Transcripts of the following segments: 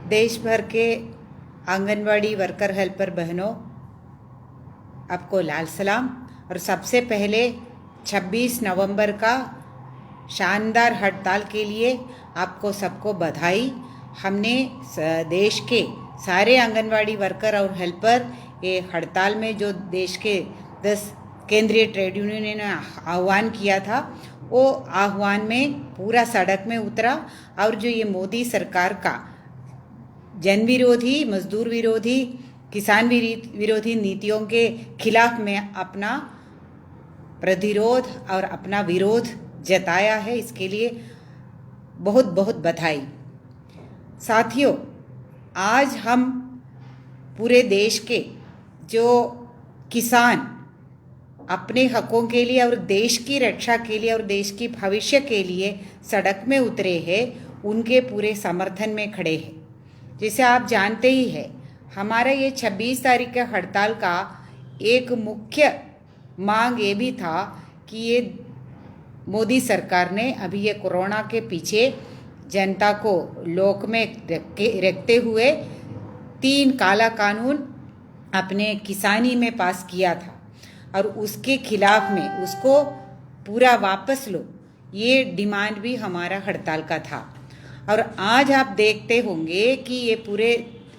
देश भर के आंगनवाड़ी वर्कर हेल्पर बहनों, आपको लाल सलाम। और सबसे पहले 26 नवंबर का शानदार हड़ताल के लिए आपको सबको बधाई। हमने देश के सारे आंगनवाड़ी वर्कर और हेल्पर ये हड़ताल में जो देश के 10 केंद्रीय ट्रेड यूनियन ने आह्वान किया था, वो आह्वान में पूरा सड़क में उतरा और जो ये मोदी सरकार का जन विरोधी, मजदूर विरोधी, किसान विरोधी नीतियों के खिलाफ में अपना प्रतिरोध और अपना विरोध जताया है। इसके लिए बहुत बहुत बधाई। साथियों, आज हम पूरे देश के जो किसान अपने हकों के लिए और देश की रक्षा के लिए और देश की भविष्य के लिए सड़क में उतरे हैं, उनके पूरे समर्थन में खड़े हैं। जैसे आप जानते ही हैं, हमारा ये 26 तारीख के हड़ताल का एक मुख्य मांग ये भी था कि ये मोदी सरकार ने अभी ये कोरोना के पीछे जनता को लोक में रखते हुए 3 काला कानून अपने किसानी में पास किया था और उसके खिलाफ में उसको पूरा वापस लो, ये डिमांड भी हमारा हड़ताल का था। और आज आप देखते होंगे कि ये पूरे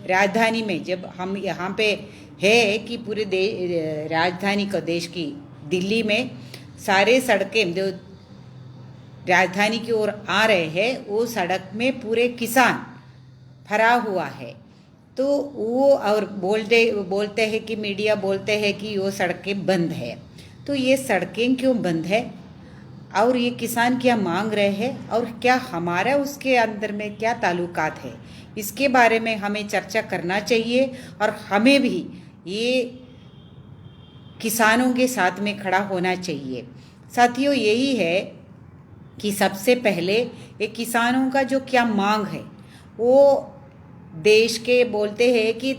राजधानी में, जब हम यहाँ पे है कि पूरे राजधानी का देश की दिल्ली में सारे सड़कें जो राजधानी की ओर आ रहे हैं, वो सड़क में पूरे किसान भरा हुआ है। तो वो और बोलते हैं कि मीडिया बोलते हैं कि वो सड़कें बंद है। तो ये सड़कें क्यों बंद है और ये किसान क्या मांग रहे हैं और क्या हमारा उसके अंदर में क्या ताल्लुकात है, इसके बारे में हमें चर्चा करना चाहिए और हमें भी ये किसानों के साथ में खड़ा होना चाहिए। साथियों, यही है कि सबसे पहले ये किसानों का जो क्या मांग है, वो देश के बोलते हैं कि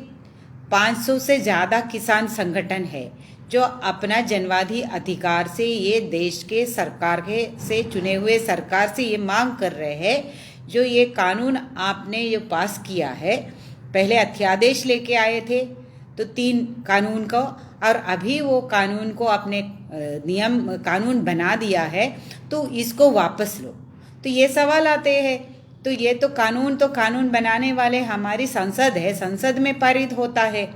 500 से ज़्यादा किसान संगठन है जो अपना जनवादी अधिकार से ये देश के सरकार के से चुने हुए सरकार से ये मांग कर रहे हैं, जो ये कानून आपने ये पास किया है। पहले अध्यादेश लेके आए थे तो 3 कानून को, और अभी वो कानून को अपने नियम कानून बना दिया है, तो इसको वापस लो। तो ये सवाल आते हैं, तो ये तो कानून बनाने वाले हमारी संसद है, संसद में पारित होता है।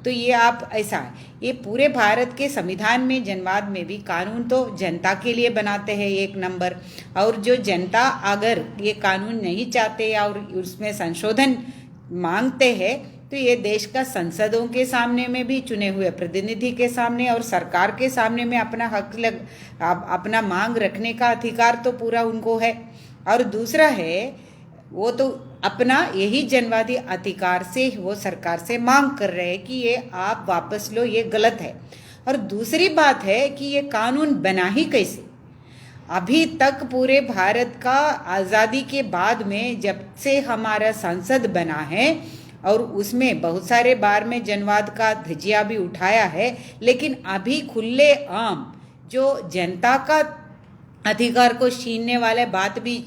तो ये आप ऐसा, ये पूरे भारत के संविधान में जनवाद में भी कानून तो जनता के लिए बनाते हैं 1 नंबर। और जो जनता अगर ये कानून नहीं चाहते और उसमें संशोधन मांगते हैं, तो ये देश का संसदों के सामने में भी, चुने हुए प्रतिनिधि के सामने और सरकार के सामने में अपना हक अपना मांग रखने का अधिकार तो पूरा उनको है। और दूसरा है, वो तो अपना यही जनवादी अधिकार से वो सरकार से मांग कर रहे हैं कि ये आप वापस लो, ये गलत है। और दूसरी बात है कि ये कानून बना ही कैसे। अभी तक पूरे भारत का आज़ादी के बाद में जब से हमारा संसद बना है और उसमें बहुत सारे बार में जनवाद का धजिया भी उठाया है, लेकिन अभी खुले आम जो जनता का अधिकार को छीनने वाले बात भी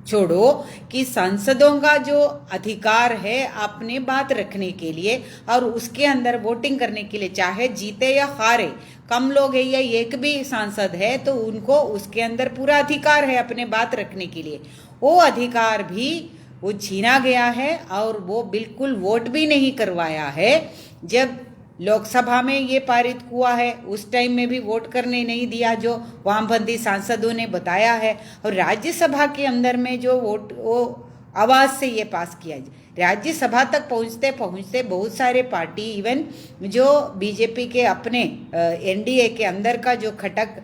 छोड़ो कि संसदों का जो अधिकार है अपने बात रखने के लिए और उसके अंदर वोटिंग करने के लिए, चाहे जीते या हारे, कम लोग है या एक भी सांसद है, तो उनको उसके अंदर पूरा अधिकार है अपने बात रखने के लिए। वो अधिकार भी वो छीना गया है और वो बिल्कुल वोट भी नहीं करवाया है। जब लोकसभा में ये पारित हुआ है, उस टाइम में भी वोट करने नहीं दिया, जो वामपंथी सांसदों ने बताया है। और राज्यसभा के अंदर में जो वोट, वो आवाज़ से ये पास किया। राज्यसभा तक पहुंचते पहुंचते बहुत सारे पार्टी, इवन जो बीजेपी के अपने एनडीए के अंदर का जो खटक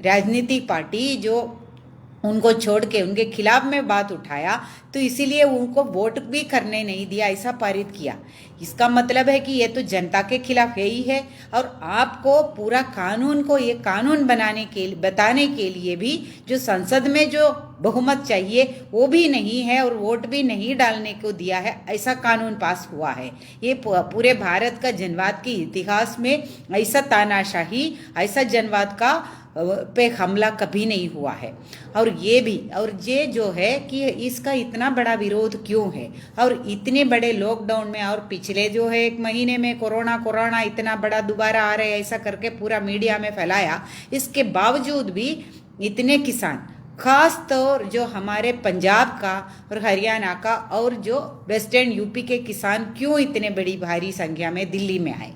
राजनीतिक पार्टी, जो उनको छोड़ के उनके खिलाफ में बात उठाया, तो इसीलिए उनको वोट भी करने नहीं दिया, ऐसा पारित किया। इसका मतलब है कि ये तो जनता के खिलाफ यही है। और आपको पूरा कानून को, ये कानून बताने के लिए भी जो संसद में जो बहुमत चाहिए वो भी नहीं है और वोट भी नहीं डालने को दिया है, ऐसा कानून पास हुआ है। ये पूरे भारत का जनवाद के इतिहास में ऐसा तानाशाही, ऐसा जनवाद का पे हमला कभी नहीं हुआ है। और ये जो है कि इसका इतना बड़ा विरोध क्यों है, और इतने बड़े लॉकडाउन में, और पिछले जो है 1 महीने में कोरोना इतना बड़ा दोबारा आ रहा है ऐसा करके पूरा मीडिया में फैलाया, इसके बावजूद भी इतने किसान, खास तौर जो हमारे पंजाब का और हरियाणा का और जो वेस्टर्न यूपी के किसान क्यों इतने बड़ी भारी संख्या में दिल्ली में आए।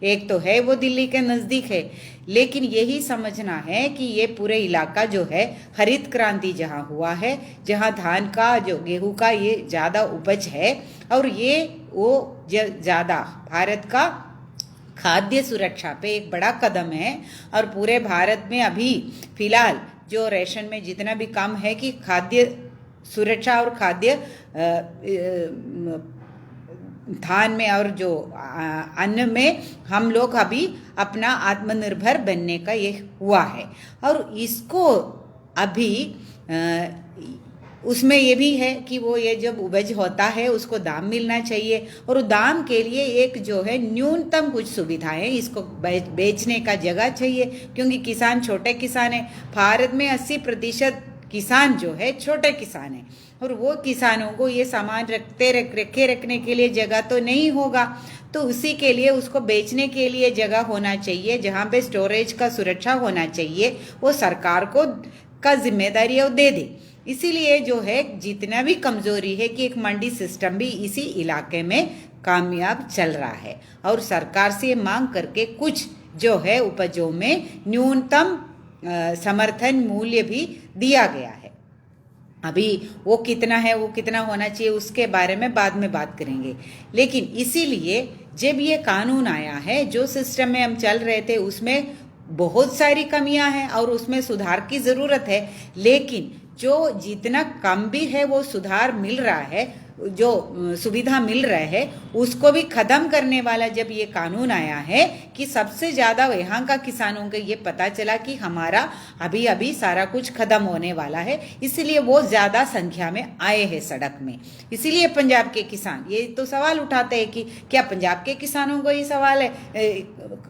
एक तो है वो दिल्ली के नज़दीक है, लेकिन यही समझना है कि ये पूरे इलाका जो है हरित क्रांति जहाँ हुआ है, जहाँ धान का जो गेहूं का ये ज़्यादा उपज है, और ये वो ज़्यादा भारत का खाद्य सुरक्षा पे एक बड़ा कदम है। और पूरे भारत में अभी फिलहाल जो रेशन में जितना भी काम है कि खाद्य सुरक्षा और खाद्य धान में और जो अन्न में हम लोग अभी अपना आत्मनिर्भर बनने का ये हुआ है। और इसको अभी उसमें ये भी है कि वो ये जब उपज होता है उसको दाम मिलना चाहिए, और दाम के लिए एक जो है न्यूनतम कुछ सुविधाएं, इसको बेचने का जगह चाहिए, क्योंकि किसान छोटे किसान है। भारत में 80% किसान जो है छोटे किसान है, और वो किसानों को ये सामान रखने के लिए जगह तो नहीं होगा, तो उसी के लिए उसको बेचने के लिए जगह होना चाहिए, जहाँ पे स्टोरेज का सुरक्षा होना चाहिए, वो सरकार को का जिम्मेदारी वो दे दे। इसीलिए जो है जितना भी कमजोरी है कि एक मंडी सिस्टम भी इसी इलाके में कामयाब चल रहा है, और सरकार से मांग करके कुछ जो है उपजों में न्यूनतम समर्थन मूल्य भी दिया गया है। अभी वो कितना है, वो कितना होना चाहिए, उसके बारे में बाद में बात करेंगे। लेकिन इसीलिए जब ये कानून आया है, जो सिस्टम में हम चल रहे थे उसमें बहुत सारी कमियां हैं और उसमें सुधार की ज़रूरत है, लेकिन जो जितना कम भी है वो सुधार मिल रहा है, जो सुविधा मिल रहा है उसको भी ख़त्म करने वाला जब ये कानून आया है कि सबसे ज़्यादा यहाँ का किसानों को ये पता चला कि हमारा अभी अभी सारा कुछ ख़त्म होने वाला है, इसलिए वो ज़्यादा संख्या में आए हैं सड़क में। इसीलिए पंजाब के किसान ये तो सवाल उठाते हैं कि क्या पंजाब के किसानों को ही सवाल है,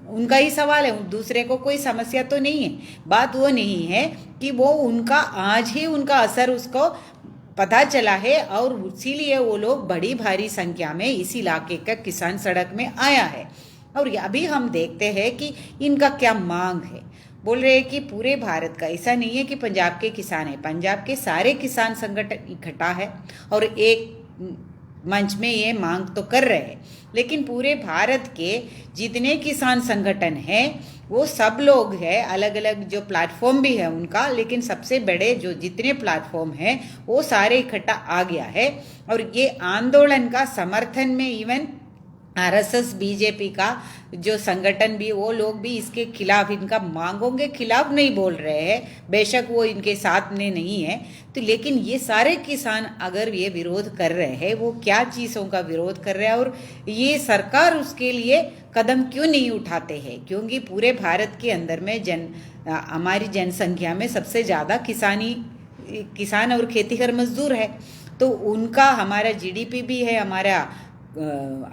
उनका ही सवाल है, दूसरे को कोई समस्या तो नहीं है। बात वो नहीं है कि वो उनका आज ही उनका असर उसको पता चला है, और इसीलिए वो लोग बड़ी भारी संख्या में इस इलाके का किसान सड़क में आया है। और अभी हम देखते हैं कि इनका क्या मांग है। बोल रहे हैं कि पूरे भारत का, ऐसा नहीं है कि पंजाब के किसान है, पंजाब के सारे किसान संगठन इकट्ठा है और एक मंच में ये मांग तो कर रहे हैं, लेकिन पूरे भारत के जितने किसान संगठन हैं वो सब लोग हैं, अलग अलग जो प्लेटफॉर्म भी है उनका, लेकिन सबसे बड़े जो जितने प्लेटफॉर्म हैं वो सारे इकट्ठा आ गया है। और ये आंदोलन का समर्थन में इवन आरएसएस बीजेपी का जो संगठन भी, वो लोग भी इसके खिलाफ, इनका मांगों के खिलाफ नहीं बोल रहे हैं, बेशक वो इनके साथ में नहीं है। तो लेकिन ये सारे किसान अगर ये विरोध कर रहे हैं, वो क्या चीज़ों का विरोध कर रहे हैं और ये सरकार उसके लिए कदम क्यों नहीं उठाते हैं? क्योंकि पूरे भारत के अंदर में हमारी जनसंख्या में सबसे ज़्यादा किसान और खेतीहर मजदूर है, तो उनका हमारा जीडीपी भी है, हमारा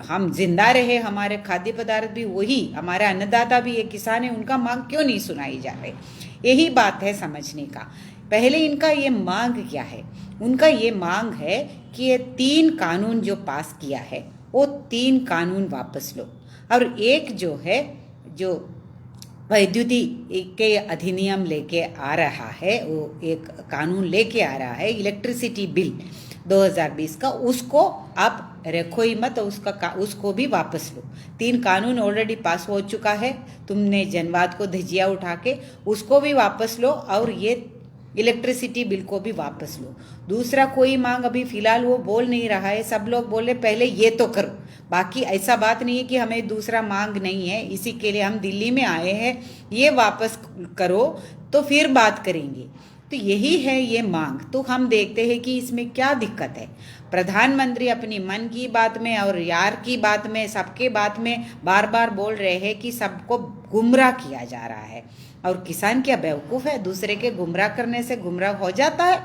हम जिंदा रहे, हमारे खाद्य पदार्थ भी वही, हमारा अन्नदाता भी ये किसान है, उनका मांग क्यों नहीं सुनाई जा रही? यही बात है समझने का। पहले इनका ये मांग क्या है? उनका ये मांग है कि ये 3 कानून जो पास किया है वो 3 कानून वापस लो, और एक जो है जो वैद्युति के अधिनियम लेके आ रहा है, वो एक कानून लेके आ रहा है इलेक्ट्रिसिटी बिल 2020 का, उसको आप रखो ही मत, उसको भी वापस लो। 3 कानून ऑलरेडी पास हो चुका है, तुमने जनवाद को धजिया उठा के उसको भी वापस लो, और ये इलेक्ट्रिसिटी बिल को भी वापस लो। दूसरा कोई मांग अभी फिलहाल वो बोल नहीं रहा है, सब लोग बोले पहले ये तो करो, बाकी ऐसा बात नहीं है कि हमें दूसरा मांग नहीं है, इसी के लिए हम दिल्ली में आए हैं, ये वापस करो तो फिर बात करेंगे। तो यही है ये मांग। तो हम देखते हैं कि इसमें क्या दिक्कत है। प्रधानमंत्री अपनी मन की बात में और यार की बात में, सबके बात में बार बार बोल रहे हैं कि सबको गुमराह किया जा रहा है, और किसान क्या बेवकूफ़ है? दूसरे के गुमराह करने से गुमराह हो जाता है?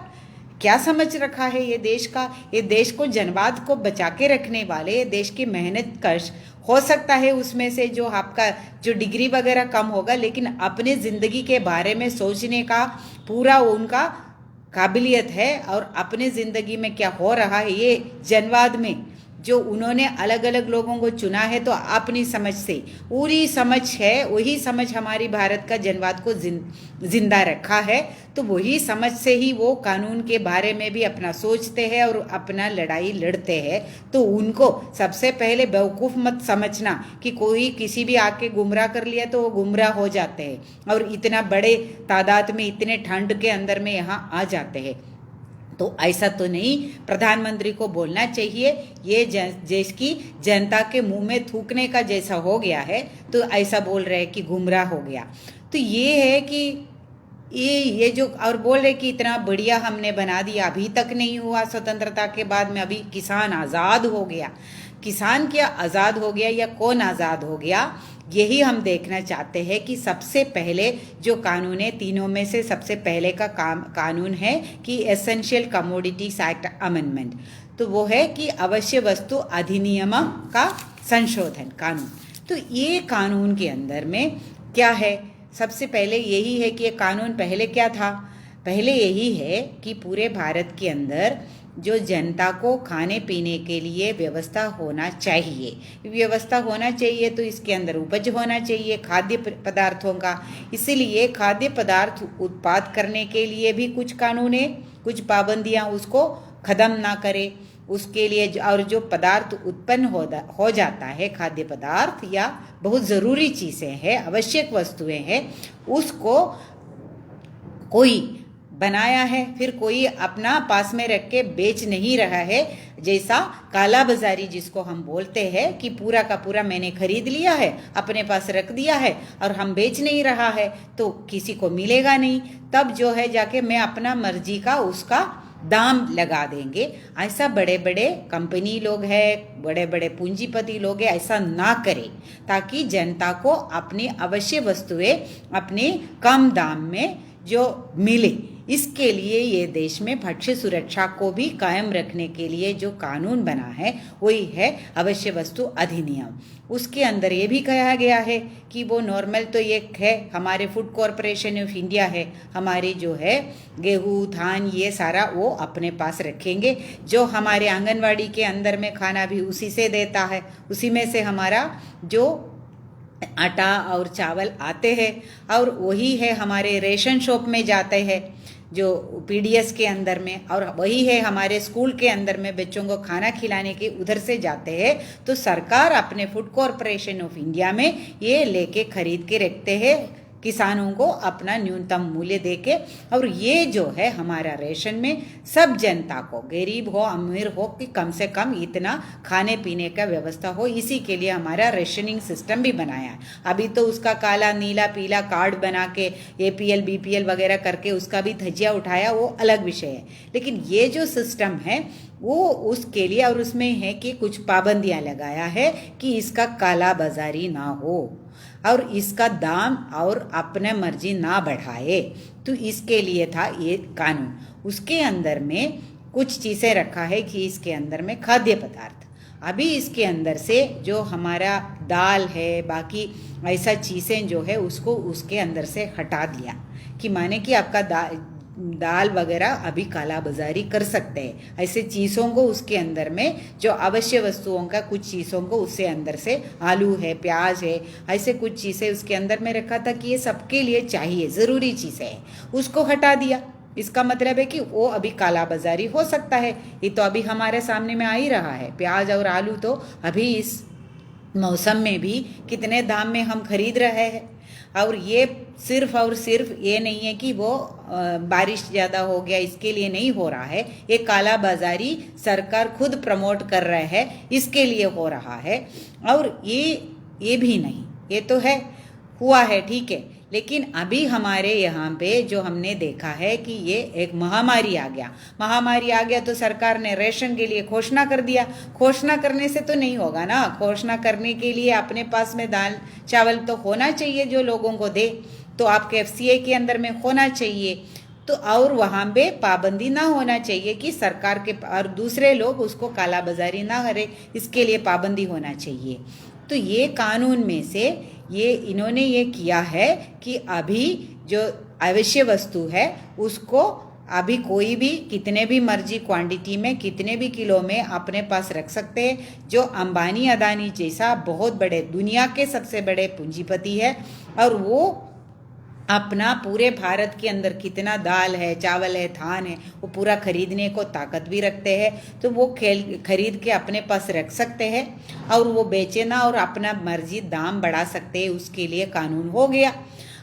क्या समझ रखा है ये देश का, ये देश को जनवाद को बचा के रखने वाले, ये देश की मेहनत कश हो सकता है उसमें से जो आपका जो डिग्री वगैरह कम होगा, लेकिन अपने ज़िंदगी के बारे में सोचने का पूरा उनका काबिलियत है, और अपने ज़िंदगी में क्या हो रहा है ये जनवाद में जो उन्होंने अलग अलग लोगों को चुना है, तो अपनी समझ से पूरी समझ है, वही समझ हमारी भारत का जनवाद को जिंदा रखा है। तो वही समझ से ही वो कानून के बारे में भी अपना सोचते हैं और अपना लड़ाई लड़ते हैं। तो उनको सबसे पहले बेवकूफ़ मत समझना कि कोई किसी भी आके गुमराह कर लिया तो वो गुमराह हो जाते हैं और इतना बड़े तादाद में इतने ठंड के अंदर में यहाँ आ जाते हैं। तो ऐसा तो नहीं, प्रधानमंत्री को बोलना चाहिए ये देश की जनता के मुंह में थूकने का जैसा हो गया है, तो ऐसा बोल रहे हैं कि गुमराह हो गया। तो ये है कि ये जो और बोल रहे कि इतना बढ़िया हमने बना दिया, अभी तक नहीं हुआ स्वतंत्रता के बाद में, अभी किसान आज़ाद हो गया। किसान क्या आज़ाद हो गया या कौन आज़ाद हो गया, यही हम देखना चाहते हैं कि सबसे पहले जो कानून है, तीनों में से सबसे पहले का कानून है कि एसेंशियल कमोडिटीज एक्ट अमेंडमेंट, तो वो है कि अवश्य वस्तु अधिनियम का संशोधन कानून। तो ये कानून के अंदर में क्या है, सबसे पहले यही है कि ये कानून पहले क्या था, पहले यही है कि पूरे भारत के अंदर जो जनता को खाने पीने के लिए व्यवस्था होना चाहिए, व्यवस्था होना चाहिए तो इसके अंदर उपज होना चाहिए खाद्य पदार्थों का। इसीलिए खाद्य पदार्थ उत्पाद करने के लिए भी कुछ कानून है, कुछ पाबंदियां उसको ख़त्म ना करे उसके लिए। और जो पदार्थ उत्पन्न हो जाता है, खाद्य पदार्थ या बहुत ज़रूरी चीज़ें हैं, आवश्यक वस्तुएं हैं, उसको कोई बनाया है फिर कोई अपना पास में रख के बेच नहीं रहा है, जैसा काला बाजारी जिसको हम बोलते हैं कि पूरा का पूरा मैंने खरीद लिया है, अपने पास रख दिया है और हम बेच नहीं रहा है तो किसी को मिलेगा नहीं, तब जो है जाके मैं अपना मर्जी का उसका दाम लगा देंगे। ऐसा बड़े बड़े कंपनी लोग हैं, बड़े बड़े पूंजीपति लोग हैं, ऐसा ना करें ताकि जनता को अपनी आवश्यक वस्तुएं अपने कम दाम में जो मिले। इसके लिए ये देश में भक्ष्य सुरक्षा को भी कायम रखने के लिए जो कानून बना है वही है अवश्य वस्तु अधिनियम। उसके अंदर ये भी कहा गया है कि वो नॉर्मल तो ये है, हमारे फूड कॉरपोरेशन ऑफ इंडिया है, हमारी जो है गेहूँ धान ये सारा वो अपने पास रखेंगे, जो हमारे आंगनवाड़ी के अंदर में खाना भी उसी से देता है, उसी में से हमारा जो आटा और चावल आते हैं और वही है हमारे रेशन शॉप में जाते हैं जो पीडीएस के अंदर में, और वही है हमारे स्कूल के अंदर में बच्चों को खाना खिलाने के उधर से जाते हैं। तो सरकार अपने फूड कॉरपोरेशन ऑफ इंडिया में ये लेके खरीद के रखते हैं किसानों को अपना न्यूनतम मूल्य देके, और ये जो है हमारा रेशन में सब जनता को, गरीब हो अमीर हो, कि कम से कम इतना खाने पीने का व्यवस्था हो, इसी के लिए हमारा रेशनिंग सिस्टम भी बनाया है। अभी तो उसका काला नीला पीला कार्ड बना के एपीएल बीपीएल वगैरह करके उसका भी धज्जिया उठाया, वो अलग विषय है, लेकिन ये जो सिस्टम है वो उसके लिए, और उसमें है कि कुछ पाबंदियां लगाया है कि इसका काला बाजारी ना हो और इसका दाम और अपने मर्जी ना बढ़ाए, तो इसके लिए था ये कानून। उसके अंदर में कुछ चीज़ें रखा है कि इसके अंदर में खाद्य पदार्थ, अभी इसके अंदर से जो हमारा दाल है बाकी ऐसा चीज़ें जो है उसको उसके अंदर से हटा दिया, कि माने कि आपका दाल वगैरह अभी काला बाजारी कर सकते हैं, ऐसे चीज़ों को उसके अंदर में जो आवश्यक वस्तुओं का कुछ चीज़ों को उससे अंदर से आलू है प्याज है ऐसे कुछ चीज़ें उसके अंदर में रखा था कि ये सबके लिए चाहिए ज़रूरी चीज़ें हैं, उसको हटा दिया। इसका मतलब है कि वो अभी काला बाजारी हो सकता है, ये तो अभी हमारे सामने में आ ही रहा है। प्याज और आलू तो अभी इस मौसम में भी कितने दाम में हम खरीद रहे हैं, और ये सिर्फ और सिर्फ ये नहीं है कि वो बारिश ज़्यादा हो गया इसके लिए नहीं हो रहा है, ये काला बाजारी सरकार खुद प्रमोट कर रहे हैं इसके लिए हो रहा है। और ये भी नहीं, ये तो है हुआ है ठीक है, लेकिन अभी हमारे यहाँ पे जो हमने देखा है कि ये एक महामारी आ गया तो सरकार ने रेशन के लिए घोषणा कर दिया। घोषणा करने से तो नहीं होगा ना, घोषणा करने के लिए अपने पास में दाल चावल तो होना चाहिए जो लोगों को दे, तो आपके एफसीआई के अंदर में होना चाहिए, तो और वहाँ पे पाबंदी ना होना चाहिए कि सरकार के और दूसरे लोग उसको काला बाजारी ना करे, इसके लिए पाबंदी होना चाहिए। तो ये कानून में से ये इन्होंने ये किया है कि अभी जो आवश्यक वस्तु है उसको अभी कोई भी कितने भी मर्जी क्वांटिटी में कितने भी किलो में अपने पास रख सकते हैं। जो अंबानी अदानी जैसा बहुत बड़े दुनिया के सबसे बड़े पूंजीपति है और वो अपना पूरे भारत के अंदर कितना दाल है, चावल है, धान है, वो पूरा खरीदने को ताकत भी रखते हैं, तो वो खरीद के अपने पास रख सकते हैं और वो बेचे ना और अपना मर्जी दाम बढ़ा सकते हैं, उसके लिए कानून हो गया।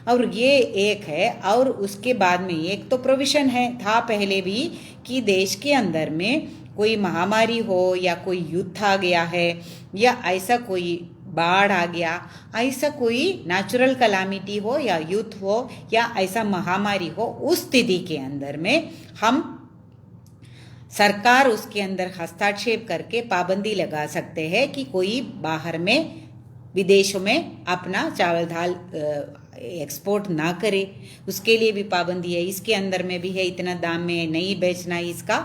और ये एक है। और उसके बाद में एक तो प्रोविजन है था पहले भी कि देश के अंदर में कोई महामारी हो या कोई युद्ध आ गया है या ऐसा कोई बाढ़ आ गया, ऐसा कोई नेचुरल कलामिटी हो या युद्ध हो या ऐसा महामारी हो, उस स्थिति के अंदर में हम सरकार उसके अंदर हस्तक्षेप करके पाबंदी लगा सकते हैं कि कोई बाहर में विदेशों में अपना चावल दाल एक्सपोर्ट ना करे, उसके लिए भी पाबंदी है। इसके अंदर में भी है इतना दाम में नहीं बेचना, इसका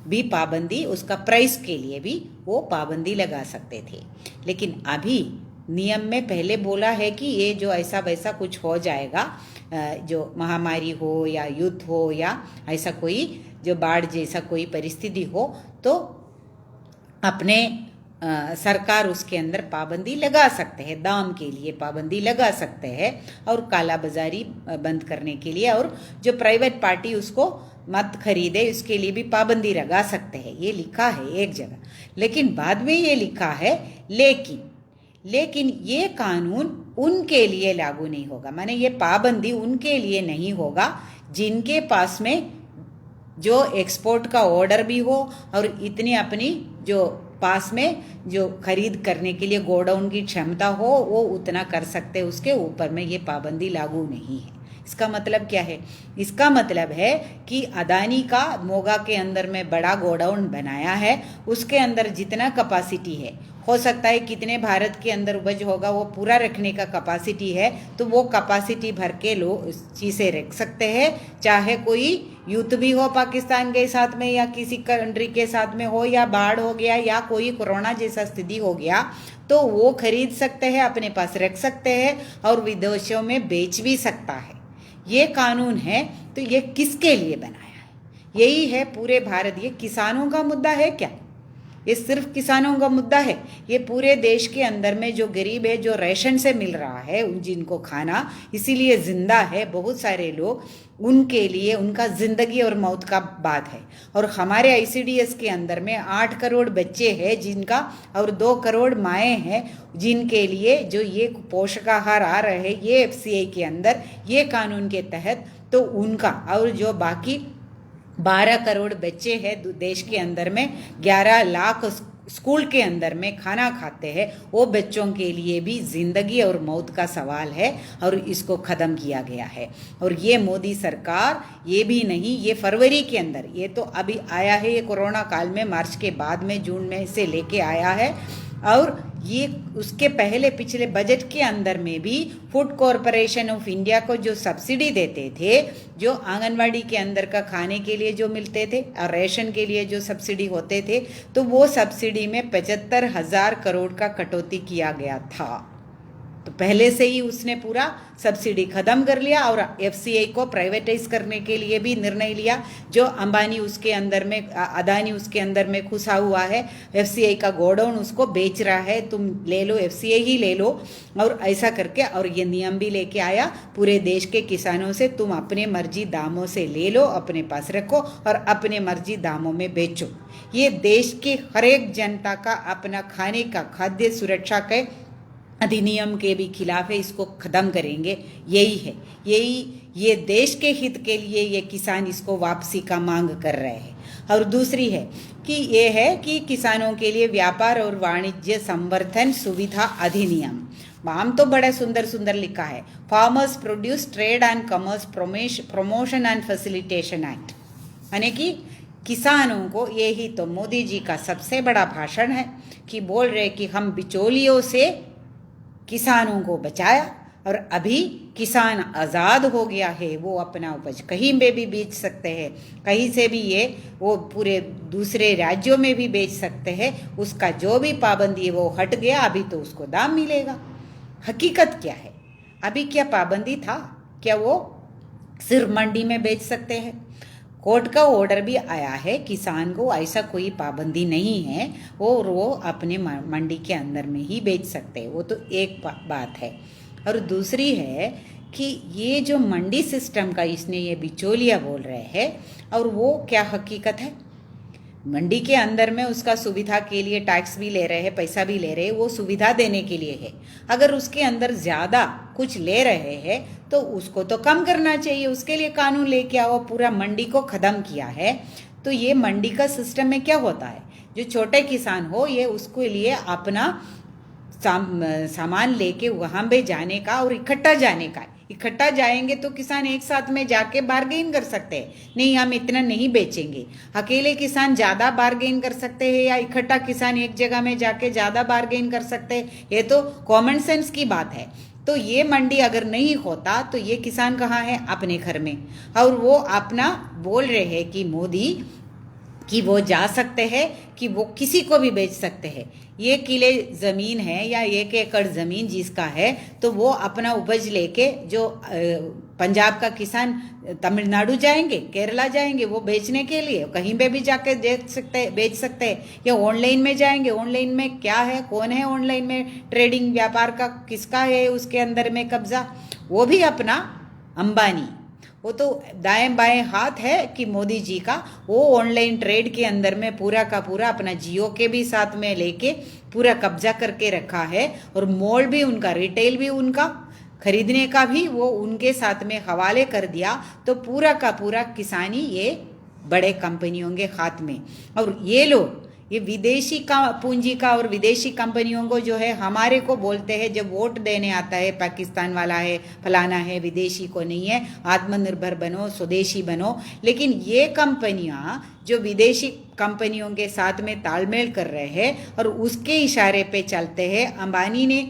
भी पाबंदी, उसका प्राइस के लिए भी वो पाबंदी लगा सकते थे। लेकिन अभी नियम में पहले बोला है कि ये जो ऐसा वैसा कुछ हो जाएगा, जो महामारी हो या युद्ध हो या ऐसा कोई जो बाढ़ जैसा कोई परिस्थिति हो, तो अपने सरकार उसके अंदर पाबंदी लगा सकते हैं, दाम के लिए पाबंदी लगा सकते हैं और काला बाजारी बंद करने के लिए, और जो प्राइवेट पार्टी उसको मत खरीदे उसके लिए भी पाबंदी लगा सकते हैं। ये लिखा है एक जगह, लेकिन बाद में ये लिखा है लेकिन ये कानून उनके लिए लागू नहीं होगा। माने ये पाबंदी उनके लिए नहीं होगा जिनके पास में जो एक्सपोर्ट का ऑर्डर भी हो और इतनी अपनी जो पास में जो खरीद करने के लिए गोडाउन की क्षमता हो, वो उतना कर सकते, उसके ऊपर में ये पाबंदी लागू नहीं है। इसका मतलब क्या है? इसका मतलब है कि अदानी का मोगा के अंदर में बड़ा गोडाउन बनाया है, उसके अंदर जितना कैपेसिटी है, हो सकता है कितने भारत के अंदर उपज होगा वो पूरा रखने का कैपेसिटी है, तो वो कैपेसिटी भर के लोग चीज़ें रख सकते हैं। चाहे कोई युद्ध भी हो पाकिस्तान के साथ में या किसी कंट्री के साथ में हो, या बाढ़ हो गया या कोई कोरोना जैसा स्थिति हो गया, तो वो खरीद सकते हैं, अपने पास रख सकते हैं और विदेशों में बेच भी सकता है। ये कानून है। तो ये किसके लिए बनाया है? यही है पूरे भारत। ये किसानों का मुद्दा है क्या? ये सिर्फ किसानों का मुद्दा है? ये पूरे देश के अंदर में जो गरीब है, जो राशन से मिल रहा है, जिनको खाना इसीलिए जिंदा है बहुत सारे लोग, उनके लिए उनका जिंदगी और मौत का बात है। और हमारे आईसीडीएस के अंदर में 8 करोड़ बच्चे हैं जिनका, और 2 करोड़ माएँ हैं जिनके लिए जो ये पोषकाहार आ रहे हैं ये एफसीआई के अंदर, ये कानून के तहत, तो उनका, और जो बाकी 12 करोड़ बच्चे हैं देश के अंदर में, 11 लाख स्कूल के अंदर में खाना खाते हैं, वो बच्चों के लिए भी जिंदगी और मौत का सवाल है और इसको ख़त्म किया गया है। और ये मोदी सरकार, ये भी नहीं, ये फरवरी के अंदर, ये तो अभी आया है, ये कोरोना काल में मार्च के बाद में जून में से लेके आया है। और ये उसके पहले पिछले बजट के अंदर में भी फूड कॉरपोरेशन ऑफ इंडिया को जो सब्सिडी देते थे, जो आंगनवाड़ी के अंदर का खाने के लिए जो मिलते थे और रेशन के लिए जो सब्सिडी होते थे, तो वो सब्सिडी में 75,000 करोड़ का कटौती किया गया था। तो पहले से ही उसने पूरा सब्सिडी खत्म कर लिया और एफसीआई को प्राइवेटाइज करने के लिए भी निर्णय लिया। जो अंबानी उसके अंदर में, अदानी उसके अंदर में घुसा हुआ है, एफसीआई का गोडाउन उसको बेच रहा है, तुम ले लो, एफसीआई ही ले लो। और ऐसा करके, और ये नियम भी लेके आया पूरे देश के किसानों से, तुम अपने मर्जी दामों से ले लो, अपने पास रखो और अपने मर्जी दामों में बेचो। ये देश के हर एक जनता का अपना खाने का, खाद्य सुरक्षा के अधिनियम के भी खिलाफ है, इसको ख़त्म करेंगे। यही है, ये देश के हित के लिए ये किसान इसको वापसी का मांग कर रहे हैं। और दूसरी है कि ये है कि किसानों के लिए व्यापार और वाणिज्य संवर्धन सुविधा अधिनियम, नाम तो बड़ा सुंदर सुंदर लिखा है, farmers produce trade and commerce promotion and facilitation act, यानी कि किसानों को, यही तो मोदी जी का सबसे बड़ा भाषण है कि बोल रहे कि हम बिचौलियों से किसानों को बचाया, और अभी किसान आज़ाद हो गया है, वो अपना उपज कहीं पे भी बेच सकते हैं, कहीं से भी ये वो पूरे दूसरे राज्यों में भी बेच सकते हैं। उसका जो भी पाबंदी है वो हट गया, अभी तो उसको दाम मिलेगा। हकीकत क्या है? अभी क्या पाबंदी था? क्या वो सिर्फ मंडी में बेच सकते हैं? कोर्ट का ऑर्डर भी आया है, किसान को ऐसा कोई पाबंदी नहीं है, और वो अपने मंडी के अंदर में ही बेच सकते हैं। वो तो एक बात है। और दूसरी है कि ये जो मंडी सिस्टम का इसने ये बिचौलिया बोल रहे हैं, और वो क्या हकीकत है? मंडी के अंदर में उसका सुविधा के लिए टैक्स भी ले रहे हैं, पैसा भी ले रहे हैं, वो सुविधा देने के लिए है। अगर उसके अंदर ज़्यादा कुछ ले रहे हैं तो उसको तो कम करना चाहिए, उसके लिए कानून लेके आओ। पूरा मंडी को ख़त्म किया है। तो ये मंडी का सिस्टम में क्या होता है, जो छोटे किसान हो ये उसके लिए अपना सामान लेके वहाँ पे जाने का और इकट्ठा जाने का, इकट्ठा जाएंगे तो किसान एक साथ में जाके बार्गेन कर सकते हैं, नहीं हम इतना नहीं बेचेंगे। अकेले किसान ज़्यादा बार्गेन कर सकते हैं या इकट्ठा किसान एक जगह में जाके ज़्यादा बार्गेन कर सकते हैं, ये तो कॉमन सेंस की बात है। तो ये मंडी अगर नहीं होता तो ये किसान कहाँ है? अपने घर में। और वो अपना बोल रहे हैं कि मोदी कि वो जा सकते हैं, कि वो किसी को भी बेच सकते हैं। ये किले ज़मीन है या 1 एकड़ ज़मीन जिसका है, तो वो अपना उपज लेके जो पंजाब का किसान तमिलनाडु जाएंगे, केरला जाएंगे वो बेचने के लिए, कहीं पे भी जाके बेच सकते हैं। या ऑनलाइन में जाएंगे, ऑनलाइन में क्या है, कौन है ऑनलाइन में ट्रेडिंग व्यापार का, किसका है उसके अंदर में कब्जा? वो भी अपना अंबानी, वो तो दाएं बाएं हाथ है कि मोदी जी का। वो ऑनलाइन ट्रेड के अंदर में पूरा का पूरा अपना जियो के भी साथ में लेके पूरा कब्जा करके रखा है, और मॉल भी उनका, रिटेल भी उनका, खरीदने का भी वो उनके साथ में हवाले कर दिया। तो पूरा का पूरा किसानी ये बड़े कंपनियों के हाथ में। और ये लोग ये विदेशी का पूंजी का और विदेशी कंपनियों को जो है हमारे को बोलते हैं, जब वोट देने आता है पाकिस्तान वाला है, फलाना है, विदेशी को नहीं है, आत्मनिर्भर बनो, स्वदेशी बनो। लेकिन ये कंपनियां जो विदेशी कंपनियों के साथ में तालमेल कर रहे हैं और उसके इशारे पे चलते हैं। अंबानी ने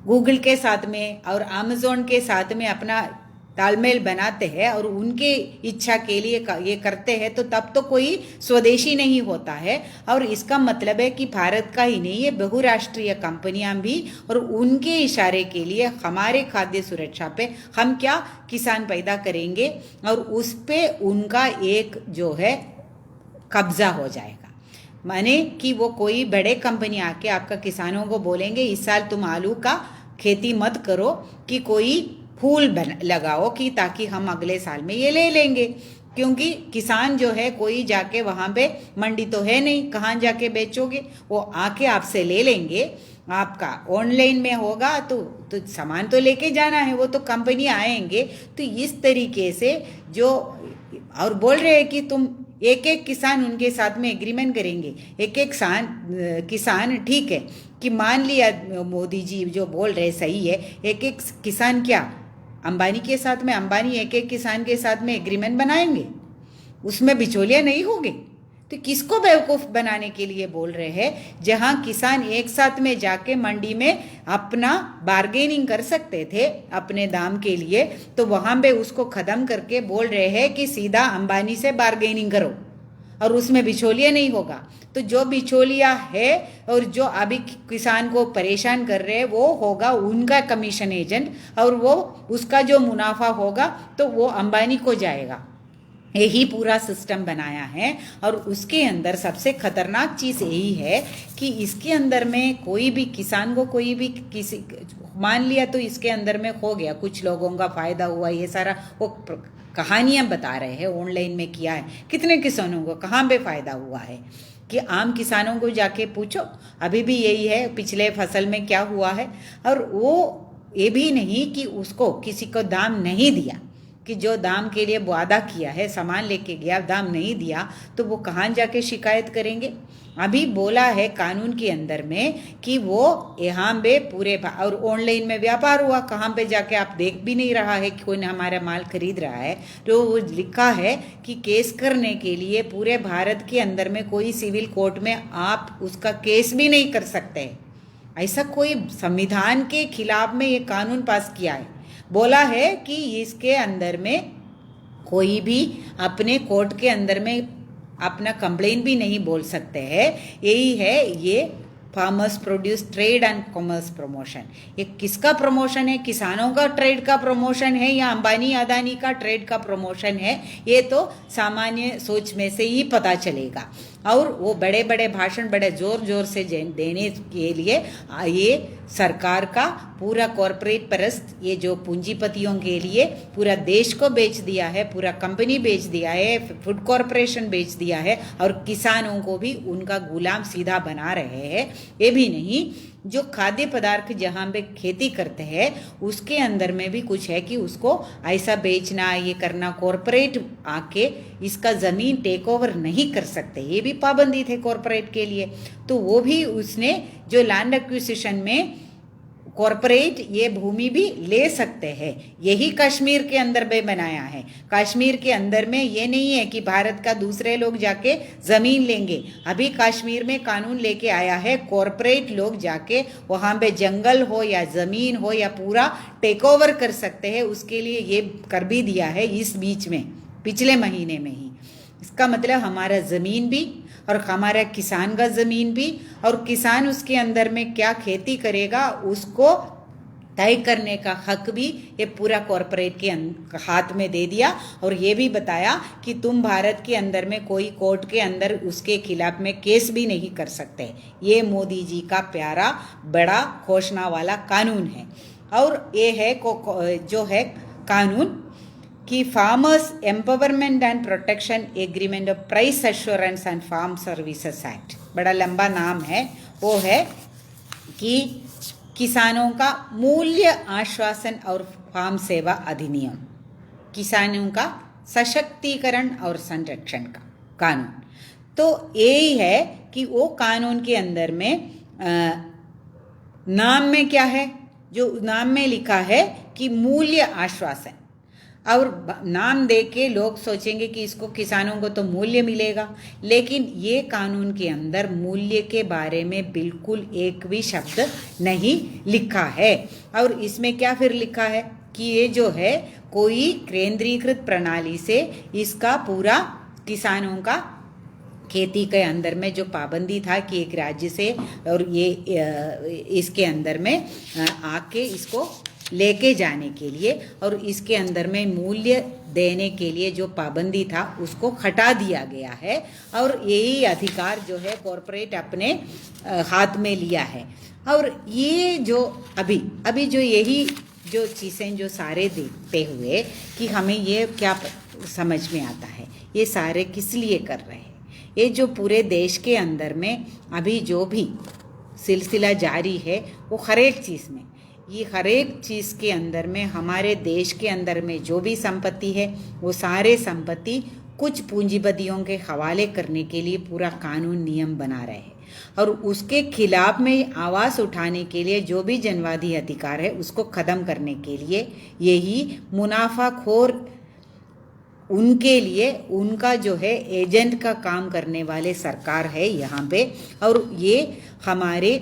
गूगल के साथ में और अमेज़ॉन के साथ में अपना तालमेल बनाते हैं और उनके इच्छा के लिए ये करते हैं, तो तब तो कोई स्वदेशी नहीं होता है। और इसका मतलब है कि भारत का ही नहीं, ये बहुराष्ट्रीय कंपनियां भी, और उनके इशारे के लिए हमारे खाद्य सुरक्षा पे हम क्या किसान पैदा करेंगे, और उस पे उनका एक जो है कब्जा हो जाएगा। माने कि वो कोई बड़े कंपनी आके आपका किसानों को बोलेंगे इस साल तुम आलू का खेती मत करो, कि कोई फूल लगाओ कि ताकि हम अगले साल में ये ले लेंगे। क्योंकि किसान जो है कोई जाके वहाँ पे मंडी तो है नहीं, कहाँ जाके बेचोगे? वो आके आपसे ले लेंगे। आपका ऑनलाइन में होगा तो सामान तो लेके जाना है, वो तो कंपनी आएंगे। तो इस तरीके से जो और बोल रहे हैं कि तुम एक एक किसान उनके साथ में एग्रीमेंट करेंगे, एक एक किसान ठीक है कि मान लिया मोदी जी जो बोल रहे सही है, एक एक किसान क्या अंबानी के साथ में, अंबानी एक एक किसान के साथ में एग्रीमेंट बनाएंगे, उसमें बिचौलिया नहीं होंगे। तो किसको बेवकूफ़ बनाने के लिए बोल रहे हैं? जहां किसान एक साथ में जाके मंडी में अपना बार्गेनिंग कर सकते थे अपने दाम के लिए, तो वहां पे उसको ख़त्म करके बोल रहे हैं कि सीधा अंबानी से बार्गेनिंग करो और उसमें बिचौलिया नहीं होगा। तो जो बिचौलिया है और जो अभी किसान को परेशान कर रहे हैं वो होगा उनका कमीशन एजेंट, और वो उसका जो मुनाफा होगा तो वो अंबानी को जाएगा। यही पूरा सिस्टम बनाया है। और उसके अंदर सबसे खतरनाक चीज़ यही है कि इसके अंदर में कोई भी किसान को कोई भी किसी मान लिया तो इसके अंदर में हो गया, कुछ लोगों का फ़ायदा हुआ, ये सारा वो कहानियाँ बता रहे हैं ऑनलाइन में किया है, कितने किसानों को कहाँ पे फ़ायदा हुआ है कि आम किसानों को जाके पूछो, अभी भी यही है पिछले फसल में क्या हुआ है। और वो ये भी नहीं कि उसको किसी को दाम नहीं दिया, कि जो दाम के लिए वादा किया है, सामान लेके गया, दाम नहीं दिया, तो वो कहाँ जाके शिकायत करेंगे? अभी बोला है कानून के अंदर में कि वो यहाँ पे पूरे और ऑनलाइन में व्यापार हुआ, कहाँ पे जाके आप देख भी नहीं रहा है कि कोई हमारा माल खरीद रहा है। तो वो लिखा है कि केस करने के लिए पूरे भारत के अंदर में कोई सिविल कोर्ट में आप उसका केस भी नहीं कर सकते, ऐसा कोई संविधान के खिलाफ में ये कानून पास किया है। बोला है कि इसके अंदर में कोई भी अपने कोर्ट के अंदर में अपना कंप्लेन भी नहीं बोल सकते हैं। यही है ये farmers produce trade and commerce promotion. ये किसका प्रमोशन है? किसानों का ट्रेड का प्रमोशन है या अंबानी अदानी का ट्रेड का प्रमोशन है? ये तो सामान्य सोच में से ही पता चलेगा। और वो बड़े बड़े भाषण बड़े जोर जोर से देने के लिए ये सरकार का पूरा कॉरपोरेट परस्त, ये जो पूंजीपतियों के लिए पूरा देश को बेच दिया है, पूरा कंपनी बेच दिया है, फूड कॉरपोरेशन बेच दिया है, और किसानों को भी उनका गुलाम सीधा बना रहे हैं। ये भी नहीं, जो खाद्य पदार्थ जहाँ पे खेती करते हैं उसके अंदर में भी कुछ है कि उसको ऐसा बेचना, ये करना, कॉरपोरेट आके इसका ज़मीन टेक ओवर नहीं कर सकते, ये भी पाबंदी थे कॉरपोरेट के लिए। तो वो भी उसने जो लैंड एक्विजिशन में कॉरपोरेट ये भूमि भी ले सकते हैं, यही कश्मीर के अंदर भी बनाया है। कश्मीर के अंदर में ये नहीं है कि भारत का दूसरे लोग जाके ज़मीन लेंगे। अभी कश्मीर में कानून लेके आया है कॉरपोरेट लोग जाके वहाँ पे जंगल हो या ज़मीन हो या पूरा टेक ओवर कर सकते हैं। उसके लिए ये कर भी दिया है इस बीच में, पिछले महीने में ही। इसका मतलब हमारा ज़मीन भी और हमारा किसान का ज़मीन भी, और किसान उसके अंदर में क्या खेती करेगा उसको तय करने का हक भी ये पूरा कॉरपोरेट के हाथ में दे दिया। और ये भी बताया कि तुम भारत के अंदर में कोई कोर्ट के अंदर उसके खिलाफ में केस भी नहीं कर सकते। ये मोदी जी का प्यारा बड़ा घोषणा वाला कानून है। और ये है जो है कानून कि Farmers Empowerment and Protection Agreement of Price Assurance and Farm Services Act, बड़ा लंबा नाम है। वो है कि किसानों का मूल्य आश्वासन और फार्म सेवा अधिनियम, किसानों का सशक्तिकरण और संरक्षण का कानून। तो यही है कि वो कानून के अंदर में नाम में क्या है, जो नाम में लिखा है कि मूल्य आश्वासन, और नाम दे के लोग सोचेंगे कि इसको किसानों को तो मूल्य मिलेगा, लेकिन ये कानून के अंदर मूल्य के बारे में बिल्कुल एक भी शब्द नहीं लिखा है। और इसमें क्या फिर लिखा है कि ये जो है कोई केंद्रीकृत प्रणाली से इसका पूरा किसानों का खेती के अंदर में जो पाबंदी था कि एक राज्य से और ये इसके अंदर में आके इसको लेके जाने के लिए और इसके अंदर में मूल्य देने के लिए जो पाबंदी था उसको हटा दिया गया है। और यही अधिकार जो है कॉरपोरेट अपने हाथ में लिया है। और ये जो अभी जो यही जो चीज़ें जो सारे देखते हुए कि हमें ये क्या समझ में आता है, ये सारे किस लिए कर रहे हैं। ये जो पूरे देश के अंदर में अभी जो भी सिलसिला जारी है वो हर एक चीज़ में, ये हर एक चीज़ के अंदर में हमारे देश के अंदर में जो भी संपत्ति है वो सारे संपत्ति कुछ पूंजीपतियों के हवाले करने के लिए पूरा कानून नियम बना रहे हैं। और उसके खिलाफ में आवाज़ उठाने के लिए जो भी जनवादी अधिकार है उसको ख़त्म करने के लिए यही मुनाफाखोर उनके लिए उनका जो है एजेंट का काम करने वाले सरकार है यहाँ पे। और ये हमारे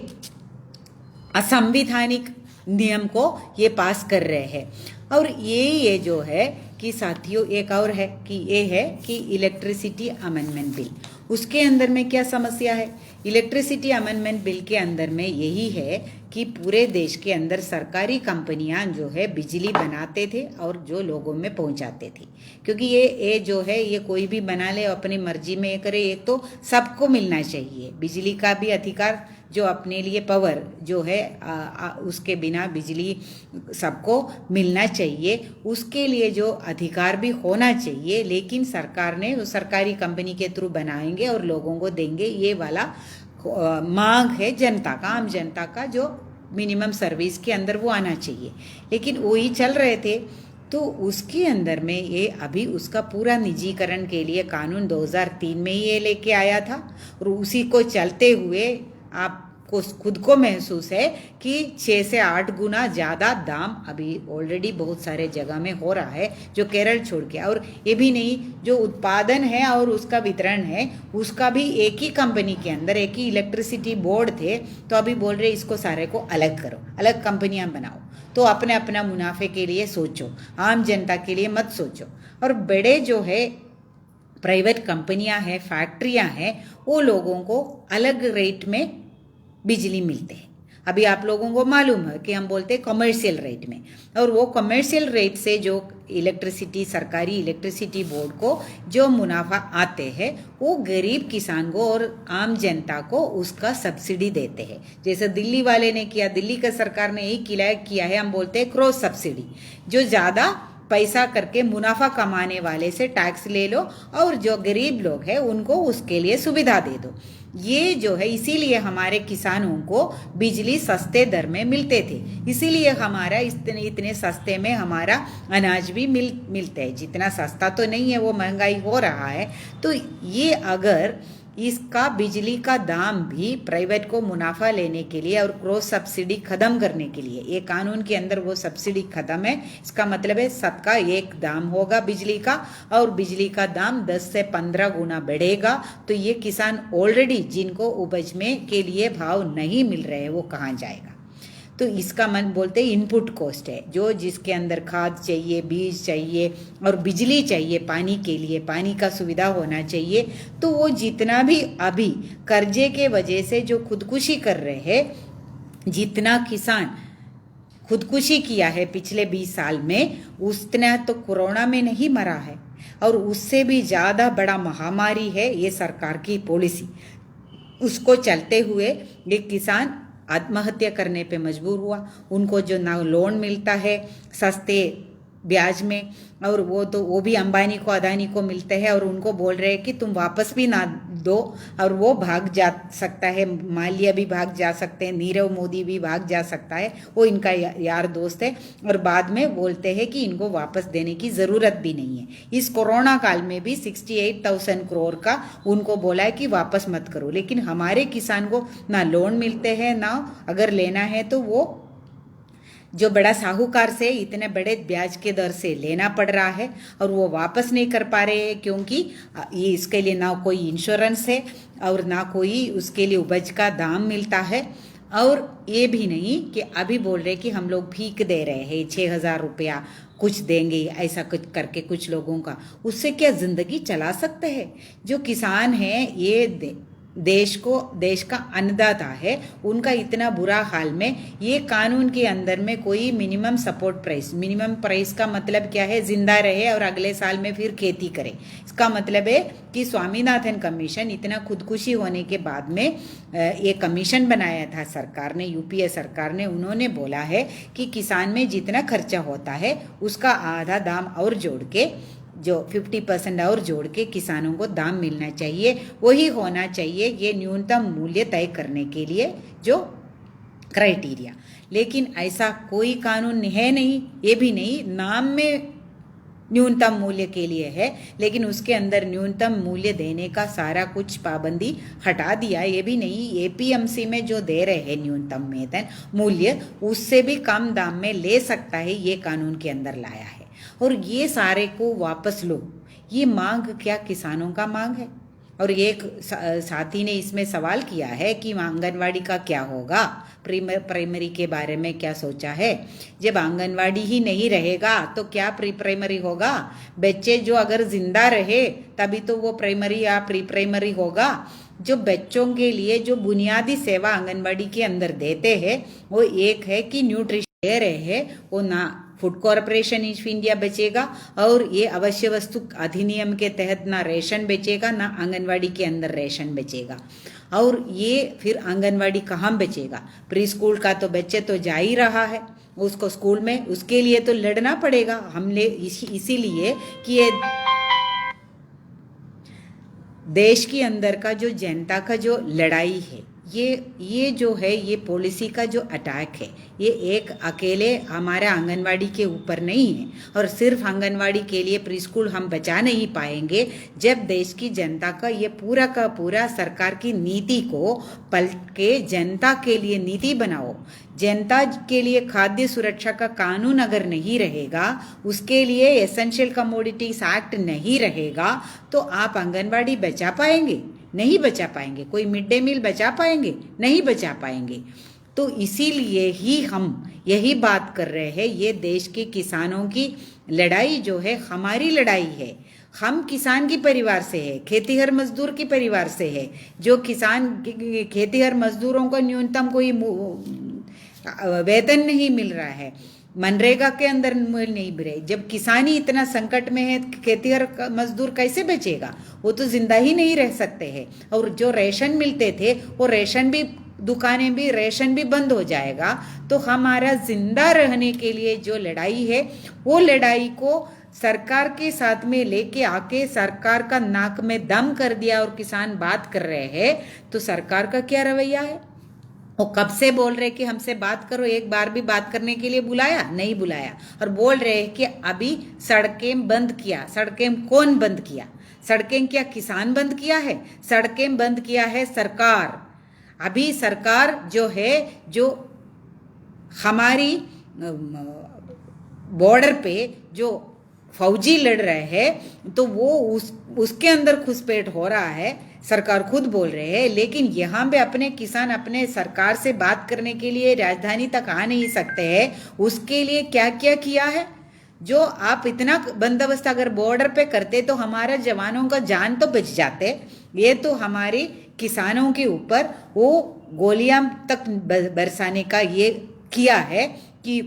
असंवैधानिक नियम को ये पास कर रहे हैं। और ये जो है कि साथियों एक और है कि ये है कि इलेक्ट्रिसिटी अमेंडमेंट बिल, उसके अंदर में क्या समस्या है। इलेक्ट्रिसिटी अमेंडमेंट बिल के अंदर में यही है कि पूरे देश के अंदर सरकारी कंपनियां जो है बिजली बनाते थे और जो लोगों में पहुंचाते थे, क्योंकि ये जो है ये कोई भी बना ले अपनी मर्जी में ये करे, ये तो सबको मिलना चाहिए। बिजली का भी अधिकार जो अपने लिए पावर जो है उसके बिना बिजली सबको मिलना चाहिए, उसके लिए जो अधिकार भी होना चाहिए। लेकिन सरकार ने वो सरकारी कंपनी के थ्रू बनाएंगे और लोगों को देंगे, ये वाला मांग है जनता का, आम जनता का, जो मिनिमम सर्विस के अंदर वो आना चाहिए। लेकिन वही चल रहे थे तो उसके अंदर में ये अभी उसका पूरा निजीकरण के लिए कानून 2003 में ही ये लेके आया था और उसी को चलते हुए आप खुद को महसूस है कि 6 से 8 गुना ज़्यादा दाम अभी ऑलरेडी बहुत सारे जगह में हो रहा है, जो केरल छोड़ के। और ये भी नहीं, जो उत्पादन है और उसका वितरण है उसका भी एक ही कंपनी के अंदर, एक ही इलेक्ट्रिसिटी बोर्ड थे, तो अभी बोल रहे इसको सारे को अलग करो, अलग कंपनियां बनाओ। तो अपने अपना मुनाफे के लिए सोचो, आम जनता के लिए मत सोचो। और बड़े जो है प्राइवेट कंपनियां हैं, फैक्ट्रियां हैं, वो लोगों को अलग रेट में बिजली मिलते हैं। अभी आप लोगों को मालूम है कि हम बोलते हैं कमर्शियल रेट में, और वो कमर्शियल रेट से जो इलेक्ट्रिसिटी, सरकारी इलेक्ट्रिसिटी बोर्ड को जो मुनाफा आते हैं वो गरीब किसान को और आम जनता को उसका सब्सिडी देते हैं। जैसे दिल्ली वाले ने किया, दिल्ली का सरकार ने यही किया है, हम बोलते हैं क्रॉस सब्सिडी, जो ज़्यादा पैसा करके मुनाफा कमाने वाले से टैक्स ले लो और जो गरीब लोग हैं उनको उसके लिए सुविधा दे दो। ये जो है इसीलिए हमारे किसानों को बिजली सस्ते दर में मिलते थे, इसीलिए हमारा इतने सस्ते में हमारा अनाज भी मिलते है। जितना सस्ता तो नहीं है, वो महंगाई हो रहा है। तो ये अगर इसका बिजली का दाम भी प्राइवेट को मुनाफा लेने के लिए और क्रॉस सब्सिडी खत्म करने के लिए, ये कानून के अंदर वो सब्सिडी खत्म है, इसका मतलब है सबका एक दाम होगा बिजली का, और बिजली का दाम 10 से 15 गुना बढ़ेगा। तो ये किसान ऑलरेडी जिनको उपज में के लिए भाव नहीं मिल रहे हैं वो कहाँ जाएगा। तो इसका मन बोलते हैं इनपुट कॉस्ट है, जो जिसके अंदर खाद चाहिए, बीज चाहिए और बिजली चाहिए, पानी के लिए पानी का सुविधा होना चाहिए। तो वो जितना भी अभी कर्जे के वजह से जो खुदकुशी कर रहे हैं, जितना किसान खुदकुशी किया है पिछले 20 साल में, उतना तो कोरोना में नहीं मरा है, और उससे भी ज़्यादा बड़ा महामारी है ये सरकार की पॉलिसी। उसको चलते हुए ये किसान आत्महत्या करने पे मजबूर हुआ। उनको जो ना लोन मिलता है सस्ते ब्याज में, और वो भी अंबानी को, अदानी को मिलते हैं, और उनको बोल रहे हैं कि तुम वापस भी ना दो, और वो भाग जा सकता है, माल्या भी भाग जा सकते हैं, नीरव मोदी भी भाग जा सकता है, वो इनका यार दोस्त है, और बाद में बोलते हैं कि इनको वापस देने की ज़रूरत भी नहीं है। इस कोरोना काल में भी 68,000 करोड़ का उनको बोला है कि वापस मत करो, लेकिन हमारे किसान को ना लोन मिलते हैं, ना अगर लेना है तो वो जो बड़ा साहूकार से इतने बड़े ब्याज के दर से लेना पड़ रहा है, और वो वापस नहीं कर पा रहे हैं, क्योंकि ये इसके लिए ना कोई इंश्योरेंस है और ना कोई उसके लिए उपज का दाम मिलता है। और ये भी नहीं कि अभी बोल रहे कि हम लोग भीख दे रहे हैं, 6,000 रुपया कुछ देंगे, ऐसा कुछ करके कुछ लोगों का, उससे क्या ज़िंदगी चला सकते हैं? जो किसान हैं ये देश का अन्नदाता है, उनका इतना बुरा हाल में ये कानून के अंदर में कोई minimum support price, minimum price का मतलब क्या है? जिंदा रहे और अगले साल में फिर खेती करे। इसका मतलब है कि स्वामीनाथन कमीशन इतना खुदकुशी होने के बाद में ये कमीशन बनाया था सरकार ने, यूपीए सरकार ने। उन्होंने बोला है कि किसान में जितना खर्चा होता है उसका आधा दाम और जोड़ के, जो 50% और जोड़ के किसानों को दाम मिलना चाहिए, वही होना चाहिए ये न्यूनतम मूल्य तय करने के लिए जो क्राइटेरिया। लेकिन ऐसा कोई कानून है नहीं, ये भी नहीं, नाम में न्यूनतम मूल्य के लिए है, लेकिन उसके अंदर न्यूनतम मूल्य देने का सारा कुछ पाबंदी हटा दिया। ये भी नहीं, एपीएमसी में जो दे रहे हैं न्यूनतम वेतन मूल्य, उससे भी कम दाम में ले सकता है, ये कानून के अंदर लाया है। और ये सारे को वापस लो, ये मांग क्या किसानों का मांग है? और एक साथी ने इसमें सवाल किया है कि आंगनवाड़ी का क्या होगा, प्राइमरी के बारे में क्या सोचा है? जब आंगनवाड़ी ही नहीं रहेगा तो क्या प्री प्राइमरी होगा? बच्चे जो अगर जिंदा रहे तभी तो वो प्राइमरी या प्री प्राइमरी होगा। जो बच्चों के लिए जो बुनियादी सेवा आंगनवाड़ी के अंदर देते हैं, वो एक है कि न्यूट्रिशन दे रहे हैं, वो ना फूड कॉरपोरेशन ऑफ इंडिया बेचेगा, और ये अवश्य वस्तु अधिनियम के तहत ना रेशन बेचेगा, ना आंगनवाड़ी के अंदर रेशन बेचेगा। और ये फिर आंगनवाड़ी कहाँ बेचेगा? प्री स्कूल का तो बच्चे तो जा ही रहा है उसको स्कूल में, उसके लिए तो लड़ना पड़ेगा हमने, इसीलिए कि ये देश के अंदर का जो जनता का जो लड़ाई है, ये जो है ये पॉलिसी का जो अटैक है, ये एक अकेले हमारे आंगनवाड़ी के ऊपर नहीं है, और सिर्फ आंगनवाड़ी के लिए प्री स्कूल हम बचा नहीं पाएंगे जब देश की जनता का ये पूरा का पूरा सरकार की नीति को पलट के जनता के लिए नीति बनाओ। जनता के लिए खाद्य सुरक्षा का कानून अगर नहीं रहेगा, उसके लिए एसेंशियल कमोडिटीज एक्ट नहीं रहेगा, तो आप आंगनवाड़ी बचा पाएंगे? नहीं बचा पाएंगे। कोई मिड डे मील बचा पाएंगे? नहीं बचा पाएंगे। तो इसीलिए ही हम यही बात कर रहे हैं, ये देश के किसानों की लड़ाई जो है हमारी लड़ाई है। हम किसान की परिवार से है, खेतीहर मजदूर की परिवार से है। जो किसान खेतीहर मजदूरों को न्यूनतम कोई वेतन नहीं मिल रहा है, मनरेगा के अंदर मूल नहीं रहे, जब किसान ही इतना संकट में है, खेतीहर मजदूर कैसे बचेगा? वो तो जिंदा ही नहीं रह सकते हैं। और जो रेशन मिलते थे वो रेशन भी, दुकानें भी, रेशन भी बंद हो जाएगा। तो हमारा जिंदा रहने के लिए जो लड़ाई है, वो लड़ाई को सरकार के साथ में लेके आके सरकार का नाक में दम कर दिया और किसान बात कर रहे हैं। तो सरकार का क्या रवैया है? वो कब से बोल रहे कि हमसे बात करो, एक बार भी बात करने के लिए बुलाया? नहीं बुलाया। और बोल रहे कि अभी सड़कें बंद किया। सड़कें कौन बंद किया? सड़कें क्या किसान बंद किया है? सड़कें बंद किया है सरकार। अभी सरकार जो है, जो हमारी बॉर्डर पे जो फौजी लड़ रहे हैं, तो वो उसके अंदर घुसपैठ हो रहा है, सरकार खुद बोल रहे हैं। लेकिन यहाँ पे अपने किसान अपने सरकार से बात करने के लिए राजधानी तक आ नहीं सकते हैं। उसके लिए क्या क्या किया है? जो आप इतना बंदोबस्त अगर बॉर्डर पे करते तो हमारे जवानों का जान तो बच जाते। ये तो हमारे किसानों के ऊपर वो गोलियां तक बरसाने का ये किया है कि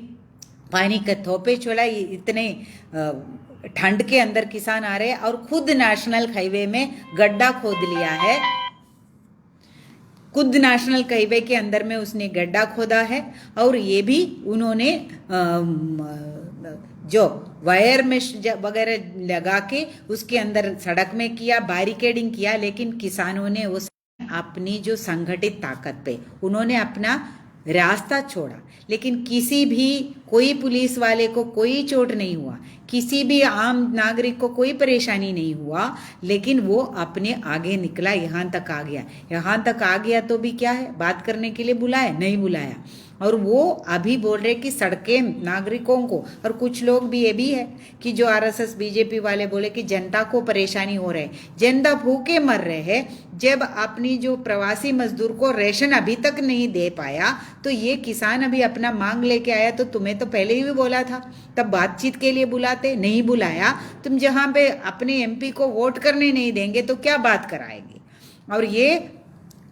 पानी का थोपे छोड़ा। इतने ठंड के अंदर किसान आ रहे हैं और खुद नेशनल हाईवे में गड्ढा खोद लिया है। खुद नेशनल हाईवे के अंदर में उसने गड्ढा खोदा है, और ये भी उन्होंने जो वायर में वगैरह लगा के उसके अंदर सड़क में किया, बैरिकेडिंग किया। लेकिन किसानों ने उस अपनी जो संगठित ताकत पे उन्होंने अपना रास्ता छोड़ा। लेकिन किसी भी कोई पुलिस वाले को कोई चोट नहीं हुआ, किसी भी आम नागरिक को कोई परेशानी नहीं हुआ। लेकिन वो अपने आगे निकला, यहाँ तक आ गया। यहाँ तक आ गया तो भी क्या है, बात करने के लिए बुलाया? नहीं बुलाया। और वो अभी बोल रहे कि सड़कें नागरिकों को, और कुछ लोग भी ये भी है कि जो आरएसएस बीजेपी वाले बोले कि जनता को परेशानी हो रही, जनता भूखे मर रहे हैं। जब अपनी जो प्रवासी मजदूर को रेशन अभी तक नहीं दे पाया, तो ये किसान अभी अपना मांग लेके आया। तो तुम्हें तो पहले ही भी बोला था, तब बातचीत के लिए बुलाते, नहीं बुलाया। तुम जहाँ पे अपने एमपी को वोट करने नहीं देंगे तो क्या बात कराएंगे? और ये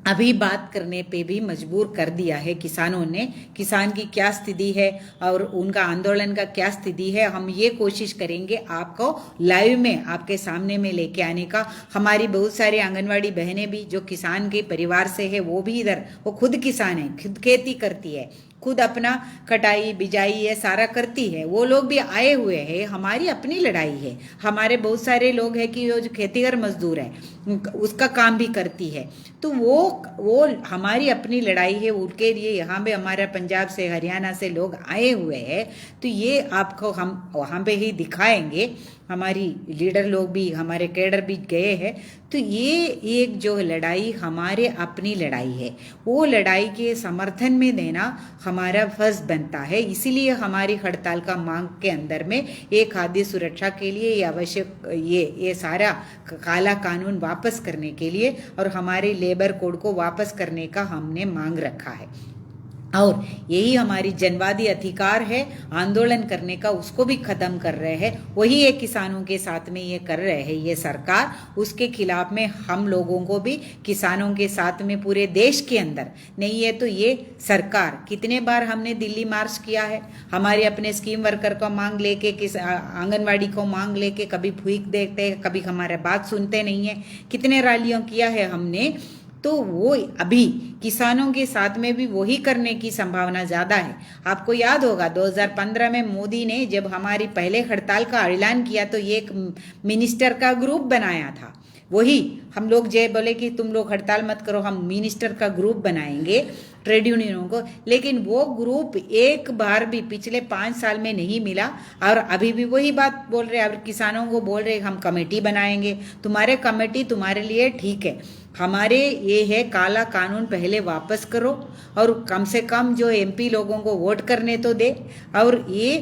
अभी बात करने पे भी मजबूर कर दिया है किसानों ने। किसान की क्या स्थिति है और उनका आंदोलन का क्या स्थिति है, हम ये कोशिश करेंगे आपको लाइव में आपके सामने में लेके आने का। हमारी बहुत सारी आंगनवाड़ी बहनें भी जो किसान के परिवार से है, वो भी इधर, वो खुद किसान है, खुद खेती करती है, खुद अपना कटाई बिजाई ये सारा करती है। वो लोग भी आए हुए हैं। हमारी अपनी लड़ाई है। हमारे बहुत सारे लोग हैं कि जो खेतीहर मजदूर है, उसका काम भी करती है। तो वो हमारी अपनी लड़ाई है। उनके लिए यहाँ पे हमारे पंजाब से, हरियाणा से लोग आए हुए हैं। तो ये आपको हम वहाँ पे ही दिखाएंगे। हमारी लीडर लोग भी, हमारे कैडर भी गए हैं। तो ये एक जो लड़ाई हमारे अपनी लड़ाई है, वो लड़ाई के समर्थन में देना हमारा फर्ज बनता है। इसीलिए हमारी हड़ताल का मांग के अंदर में ये खाद्य सुरक्षा के लिए ये आवश्यक, ये सारा काला कानून वापस करने के लिए और हमारे लेबर कोड को वापस करने का हमने मांग रखा है। और यही हमारी जनवादी अधिकार है आंदोलन करने का, उसको भी खत्म कर रहे हैं। वही एक किसानों के साथ में ये कर रहे हैं ये सरकार। उसके खिलाफ में हम लोगों को भी किसानों के साथ में पूरे देश के अंदर नहीं है। तो ये सरकार, कितने बार हमने दिल्ली मार्च किया है, हमारे अपने स्कीम वर्कर को मांग लेके, आंगनवाड़ी को मांग लेके, कभी भूख देखते, कभी हमारे बात सुनते नहीं है। कितने रैलियों किया है हमने। तो वो अभी किसानों के साथ में भी वही करने की संभावना ज़्यादा है। आपको याद होगा 2015 में मोदी ने जब हमारी पहले हड़ताल का ऐलान किया तो ये एक मिनिस्टर का ग्रुप बनाया था। वही हम लोग जे बोले कि तुम लोग हड़ताल मत करो, हम मिनिस्टर का ग्रुप बनाएंगे ट्रेड यूनियनों को, लेकिन वो ग्रुप एक बार भी पिछले 5 साल में नहीं मिला। और अभी भी वही बात बोल रहे, अब किसानों को बोल रहे हम कमेटी बनाएंगे। तुम्हारे कमेटी तुम्हारे लिए ठीक है, हमारे ये है काला कानून पहले वापस करो और कम से कम जो एमपी लोगों को वोट करने तो दे, और ये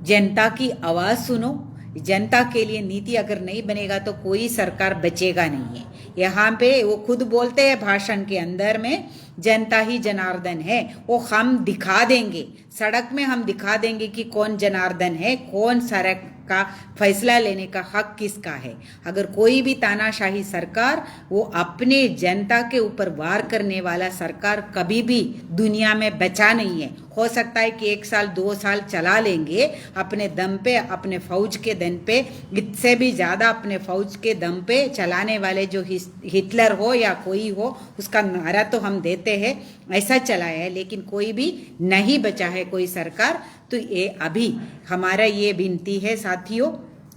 जनता की आवाज़ सुनो। जनता के लिए नीति अगर नहीं बनेगा तो कोई सरकार बचेगा नहीं है। यहाँ पे वो खुद बोलते हैं भाषण के अंदर में, जनता ही जनार्दन है। वो हम दिखा देंगे, सड़क में हम दिखा देंगे कि कौन जनार्दन है, कौन सड़क का फैसला लेने का हक किसका है। अगर कोई भी तानाशाही सरकार, वो अपने जनता के ऊपर वार करने वाला सरकार कभी भी दुनिया में बचा नहीं है। हो सकता है कि 1 साल 2 साल चला लेंगे अपने दम पे, अपने फौज के दम पे, इससे भी ज़्यादा अपने फौज के दम पे चलाने वाले जो हिटलर हो या कोई हो, उसका नारा तो हम देते हैं, ऐसा चलाया है, लेकिन कोई भी नहीं बचा है कोई सरकार। तो ये अभी हमारा ये विनती है साथियों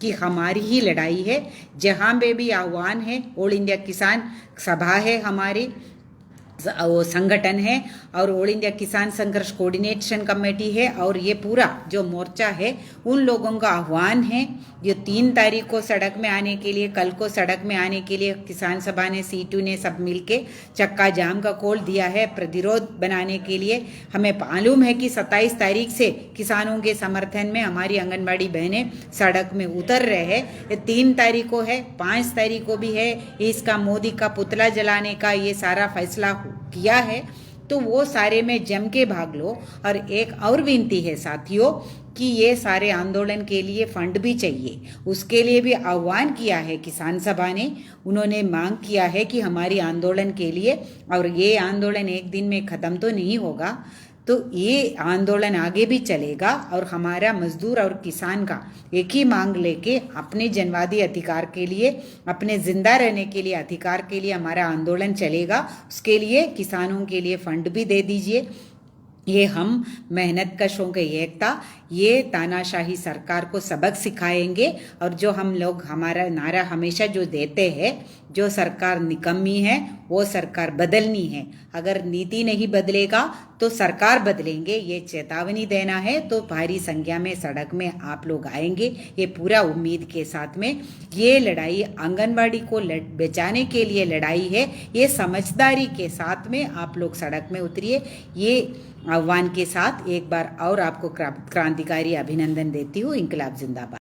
कि हमारी ही लड़ाई है, जहाँ पे भी आह्वान है, ऑल इंडिया किसान सभा है हमारी, वो संगठन है, और ऑल इंडिया किसान संघर्ष कोऑर्डिनेशन कमेटी है, और ये पूरा जो मोर्चा है उन लोगों का आह्वान है जो 3 तारीख को सड़क में आने के लिए, कल को सड़क में आने के लिए किसान सभा ने, सीटू ने सब मिलके चक्का जाम का कॉल दिया है प्रतिरोध बनाने के लिए। हमें मालूम है कि 27 तारीख से किसानों के समर्थन में हमारी आंगनबाड़ी बहनें सड़क में उतर रहे हैं। ये 3 तारीख को है, 5 तारीख को भी है, इसका मोदी का पुतला जलाने का ये सारा फैसला किया है। तो वो सारे में जम के भाग लो। और एक और विनती है साथियों कि ये सारे आंदोलन के लिए फंड भी चाहिए, उसके लिए भी आह्वान किया है किसान सभा ने। उन्होंने मांग किया है कि हमारी आंदोलन के लिए, और ये आंदोलन एक दिन में ख़त्म तो नहीं होगा, तो ये आंदोलन आगे भी चलेगा, और हमारा मजदूर और किसान का एक ही मांग लेके अपने जनवादी अधिकार के लिए, अपने जिंदा रहने के लिए अधिकार के लिए हमारा आंदोलन चलेगा। उसके लिए किसानों के लिए फंड भी दे दीजिए। ये हम मेहनत कशों के एकता, ये तानाशाही सरकार को सबक सिखाएंगे। और जो हम लोग हमारा नारा हमेशा जो देते हैं, जो सरकार निकम्मी है वो सरकार बदलनी है, अगर नीति नहीं बदलेगा तो सरकार बदलेंगे, ये चेतावनी देना है। तो भारी संख्या में सड़क में आप लोग आएंगे, ये पूरा उम्मीद के साथ में। ये लड़ाई आंगनबाड़ी को बचाने के लिए लड़ाई है, ये समझदारी के साथ में आप लोग सड़क में उतरिए। ये आह्वान के साथ एक बार और आपको क्रांतिकारी अभिनंदन देती हूँ। इंकलाब जिंदाबाद।